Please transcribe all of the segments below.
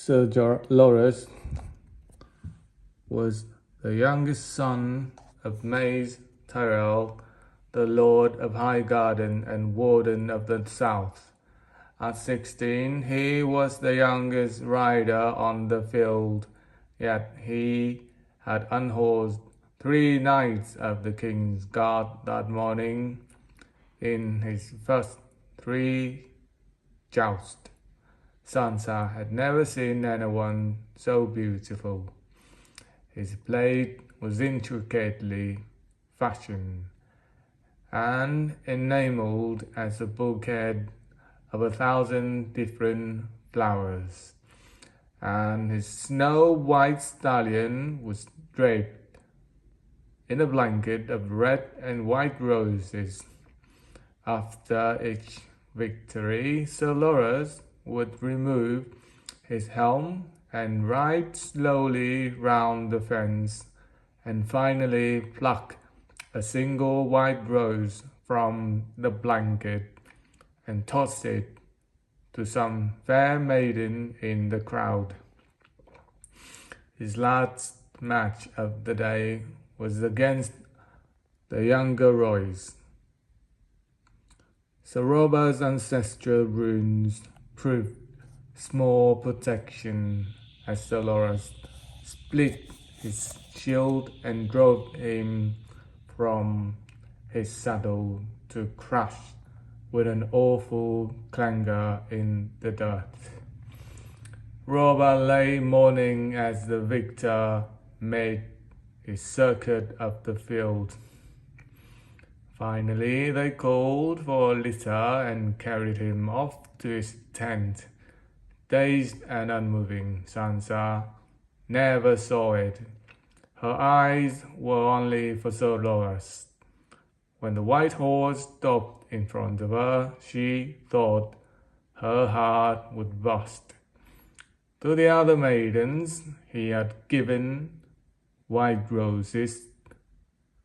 Lawrence was the youngest son of Mace Tyrrell, the Lord of Highgarden and Warden of the South. At 16, he was the youngest rider on the field, yet he had unhorsed 3 knights of the King's Guard that morning in his first 3 jousts. Sansa had never seen anyone so beautiful. His blade was intricately fashioned and enameled as a bouquet of 1,000 different flowers, and his snow-white stallion was draped in a blanket of red and white roses. After each victory, Sir Loras would remove his helm and ride slowly round the fence, and finally pluck a single white rose from the blanket and toss it to some fair maiden in the crowd. His last match of the day was against the younger Roys. Sir Robert's ancestral runes proved small protection as Sir Loras split his shield and drove him from his saddle to crash with an awful clangor in the dirt. Robert lay mourning as the victor made his circuit of the field. Finally, they called for a litter and carried him off to his tent. Dazed and unmoving, Sansa never saw it. Her eyes were only for Sir Loras. When the white horse stopped in front of her, she thought her heart would burst. To the other maidens he had given white roses,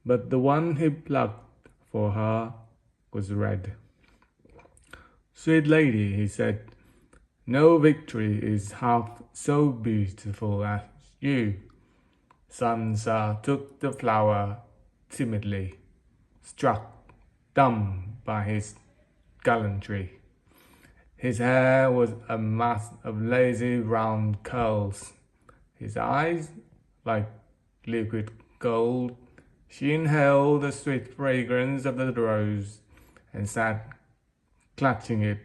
but the one he plucked for her was red. "Sweet lady," he said, "no victory is half so beautiful as you." Sansa took the flower timidly, struck dumb by his gallantry. His hair was a mass of lazy round curls, his eyes like liquid gold. She inhaled the sweet fragrance of the rose and sat clutching it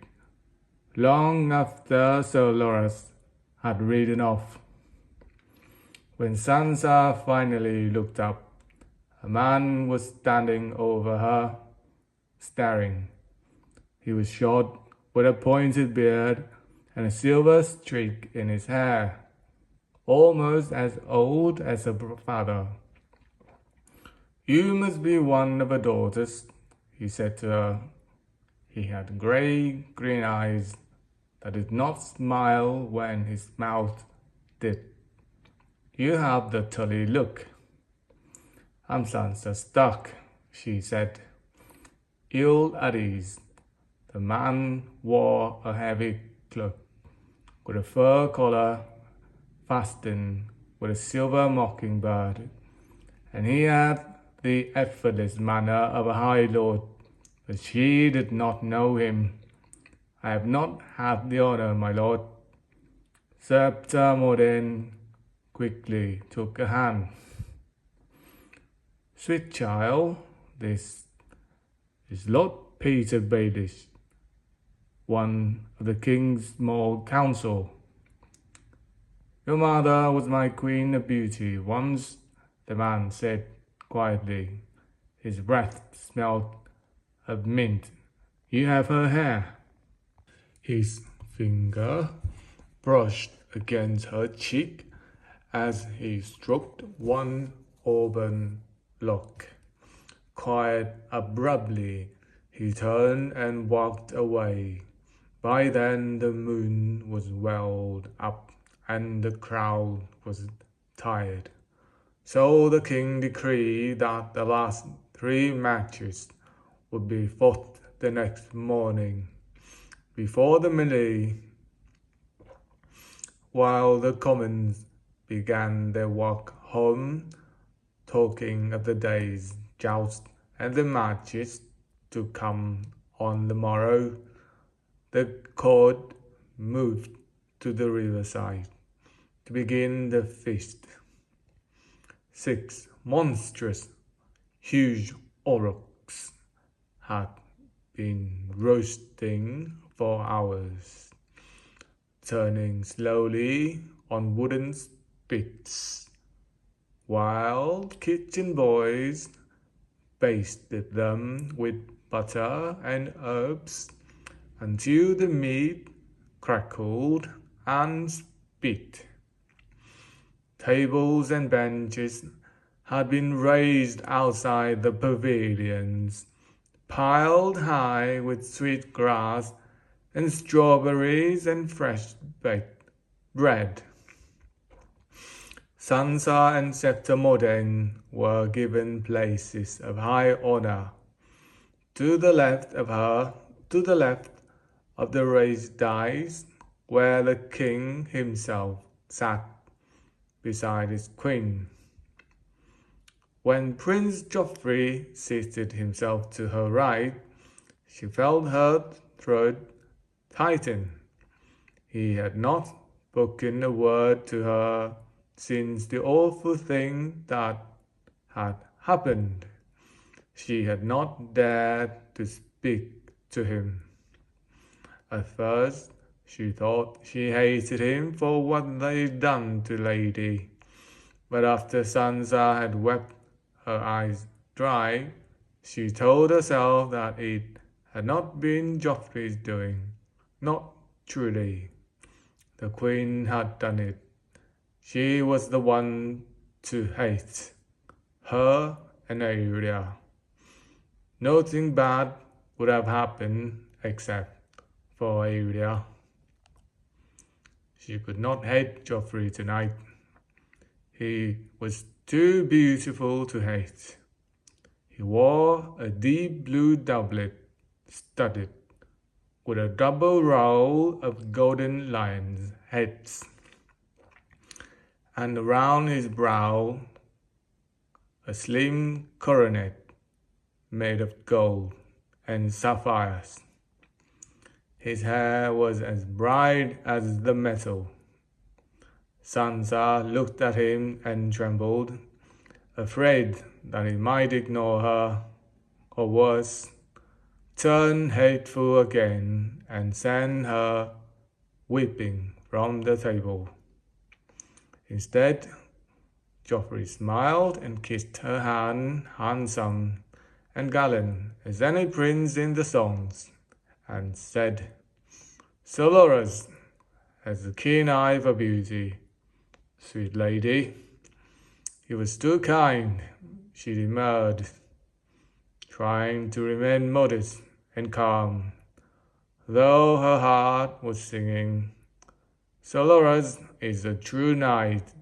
long after Sir Loras had ridden off. When Sansa finally looked up, a man was standing over her, staring. He was short, with a pointed beard and a silver streak in his hair, almost as old as her father. "You must be one of her daughters," he said to her. He had green eyes that did not smile when his mouth did. "You have the Tully look." "I'm Sansa Stark," she said, ill at ease. The man wore a heavy cloak with a fur collar fastened with a silver mockingbird, and he had the effortless manner of a high lord, but she did not know him. "I have not had the honor, my lord." Sir Termodin quickly took a hand. "Sweet child, this is Lord Peter Baelish, one of the King's small council. Your mother was my queen of beauty once," the man said quietly. His breath smelled of mint. "You have her hair." His finger brushed against her cheek as he stroked one auburn lock. Quite abruptly, he turned and walked away. By then the moon was well up and the crowd was tired. So the king decreed that the last 3 matches would be fought the next morning. Before the melee, while the commons began their walk home, talking of the day's joust and the matches to come on the morrow, the court moved to the riverside to begin the feast. 6 monstrous, huge aurochs had been roasting for hours, turning slowly on wooden spits, while kitchen boys basted them with butter and herbs until the meat crackled and spit. Tables and benches had been raised outside the pavilions, piled high with sweet grass and strawberries and fresh baked bread. Sansa and Septimodene were given places of high honor. To the left of her, to the left of the raised dais, where the king himself sat beside his queen. When Prince Joffrey seated himself to her right, she felt her throat tighten. He had not spoken a word to her since the awful thing that had happened. She had not dared to speak to him. At first, she thought she hated him for what they'd done to Lady, but after Sansa had wept her eyes dry, she told herself that it had not been Joffrey's doing. Not truly. The Queen had done it. She was the one to hate. Her and Arya. Nothing bad would have happened except for Arya. She could not hate Joffrey tonight. He was too beautiful to hate. He wore a deep blue doublet studded with a double row of golden lions' heads, and around his brow a slim coronet made of gold and sapphires. His hair was as bright as the metal. Sansa looked at him and trembled, afraid that he might ignore her, or worse, turn hateful again and send her weeping from the table. Instead, Joffrey smiled and kissed her hand, handsome and gallant as any prince in the songs, and said, "Sir Loras has a keen eye for beauty, sweet lady." He was too kind, she demurred, trying to remain modest and calm, though her heart was singing. "Sir Loras is a true knight.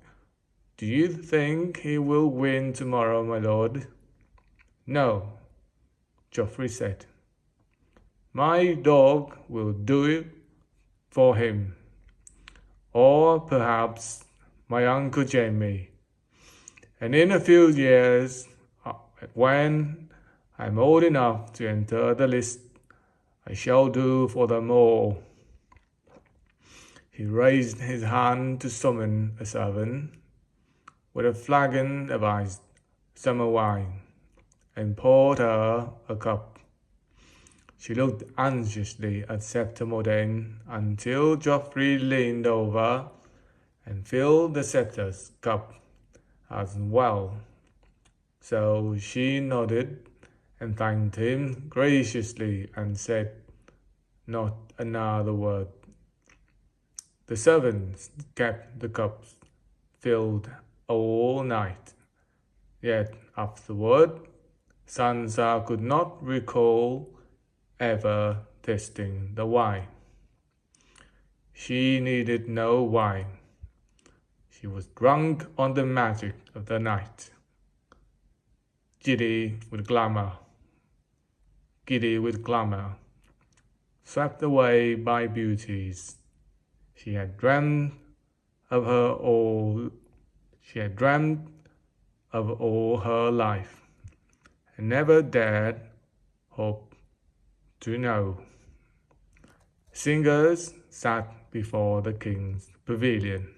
Do you think he will win tomorrow, my lord?" "No," Joffrey said. "My dog will do it for him. Or perhaps my Uncle Jamie. And in a few years, when I'm old enough to enter the list, I shall do for them all." He raised his hand to summon a servant with a flagon of iced summer wine, and poured her a cup. She looked anxiously at Septimodene until Joffrey leaned over and filled the Septa's cup as well. So she nodded and thanked him graciously and said not another word. The servants kept the cups filled all night. Yet afterward, Sansa could not recall ever tasting the wine. She needed no wine. She was drunk on the magic of the night. Giddy with glamour, swept away by beauties she had dreamed of her all she had dreamed of all her life, and never dared hope to know. Singers sat before the king's pavilion.